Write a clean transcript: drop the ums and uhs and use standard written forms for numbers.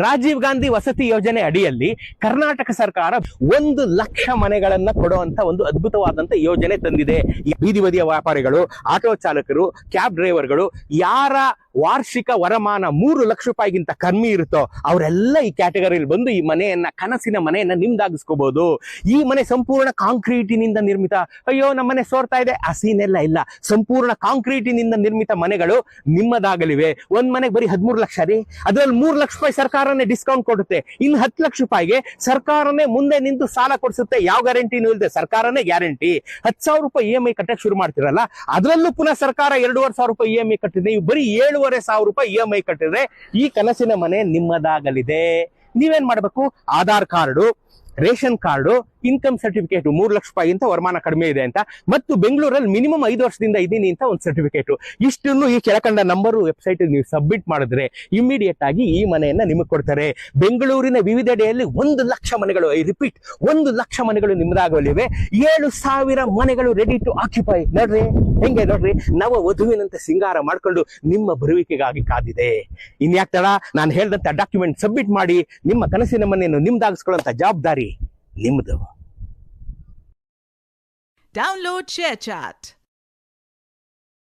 ರಾಜೀವ್ ಗಾಂಧಿ ವಸತಿ ಯೋಜನೆ ಅಡಿಯಲ್ಲಿ ಕರ್ನಾಟಕ ಸರ್ಕಾರ 1,00,000 ಮನೆಗಳನ್ನ ಕೊಡುವಂತ ಒಂದು ಅದ್ಭುತವಾದಂತ ಯೋಜನೆ ತಂದಿದೆ. ಬೀದಿ ಬದಿಯ ವ್ಯಾಪಾರಿಗಳು, ಆಟೋ ಚಾಲಕರು, ಕ್ಯಾಬ್ ಡ್ರೈವರ್ಗಳು, ಯಾರ ವಾರ್ಷಿಕ ವರಮಾನ 3 ಲಕ್ಷ ರೂಪಾಯಿಗಿಂತ ಕಮ್ಮಿ ಇರುತ್ತೋ ಅವರೆಲ್ಲ ಈ ಕ್ಯಾಟಗರಿಯಲ್ಲಿ ಬಂದು ಈ ಮನೆಯನ್ನ, ಕನಸಿನ ಮನೆಯನ್ನ ನಿಮ್ದಾಗಿಸ್ಕೋಬಹುದು. ಈ ಮನೆ ಸಂಪೂರ್ಣ ಕಾಂಕ್ರೀಟಿನಿಂದ ನಿರ್ಮಿತ. ಅಯ್ಯೋ ನಮ್ಮ ಮನೆ ಸೋರ್ತಾ ಇದೆ, ಆ ಸೀನೆಲ್ಲ ಇಲ್ಲ. ಸಂಪೂರ್ಣ ಕಾಂಕ್ರೀಟಿನಿಂದ ನಿರ್ಮಿತ ಮನೆಗಳು ನಿಮ್ಮದಾಗಲಿವೆ. ಒಂದ್ ಮನೆಗೆ ಬರೀ 13 ಲಕ್ಷ ರೀ, ಅದ್ರಲ್ಲಿ 3 ಲಕ್ಷ ರೂಪಾಯಿ ಸರ್ಕಾರನೇ ಡಿಸ್ಕೌಂಟ್ ಕೊಡುತ್ತೆ. ಇನ್ನು 10 ಲಕ್ಷ ರೂಪಾಯಿಗೆ ಸರ್ಕಾರನೇ ಮುಂದೆ ನಿಂತು ಸಾಲ ಕೊಡಿಸುತ್ತೆ. ಯಾವ ಗ್ಯಾರಂಟಿನೂ ಇಲ್ಲದೆ ಸರ್ಕಾರನೇ ಗ್ಯಾರಂಟಿ. 10,000 ರೂಪಾಯಿ EMI ಕಟ್ಟಕ್ಕೆ ಶುರು ಮಾಡ್ತಿರಲ್ಲ, ಅದರಲ್ಲೂ ಪುನಃ ಸರ್ಕಾರ 2,500 ರೂಪಾಯಿ EMI ಕಟ್ಟಿದೆ. ನೀವು ಬರೀ 7,500 ರೂಪಾಯಿ EMI ಕಟ್ಟಿದ್ರೆ ಈ ಕನಸಿನ ಮನೆ ನಿಮ್ಮದಾಗಲಿದೆ. ನೀವೇನ್ ಮಾಡ್ಬೇಕು? Aadhaar card, ration card, income certificate, 3 lakh ರೂಪಾಯಿಗಿಂತ ವರಮಾನ ಕಡಿಮೆ ಇದೆ ಅಂತ, ಮತ್ತು ಬೆಂಗಳೂರಲ್ಲಿ ಮಿನಿಮಮ್ 5 ವರ್ಷದಿಂದ ಇದ್ದೀನಿ ಅಂತ ಒಂದು ಸರ್ಟಿಫಿಕೇಟ್. ಇಷ್ಟನ್ನು ಈ ಕೆಳಕಂಡ ನಂಬರ್ ವೆಬ್ಸೈಟ್ ನೀವು ಸಬ್ಮಿಟ್ ಮಾಡಿದ್ರೆ ಇಮಿಡಿಯೇಟ್ ಆಗಿ ಈ ಮನೆಯನ್ನ ನಿಮಗೆ ಕೊಡ್ತಾರೆ. ಬೆಂಗಳೂರಿನ ವಿವಿಧೆಡೆಯಲ್ಲಿ 1,00,000 ಮನೆಗಳು, ಐ ರಿಪೀಟ್, 1,00,000 ಮನೆಗಳು ನಿಮ್ಮದಾಗಲಿವೆ. 7,000 ಮನೆಗಳು ರೆಡಿ ಟು ಆಕ್ಯುಪೈ. ನೋಡ್ರಿ ಹೆಂಗೆ, ನೋಡ್ರಿ ನವ ವಧುವಿನಂತೆ ಸಿಂಗಾರ ಮಾಡ್ಕೊಂಡು ನಿಮ್ಮ ಬರುವಿಕೆಗಾಗಿ ಕಾದಿದೆ. ಇನ್ಯಾಕ್ ತಡ, ನಾನು ಹೇಳಿದಂತ ಡಾಕ್ಯುಮೆಂಟ್ ಸಬ್ಮಿಟ್ ಮಾಡಿ ನಿಮ್ಮ ಕನಸಿನ ಮನೆಯನ್ನು ನಿಮ್ದಾಗಿಸ್ಕೊಳ್ಳುವಂತ ಜವಾಬ್ದಾರಿ ನಿಮ್ದು. Download ShareChat.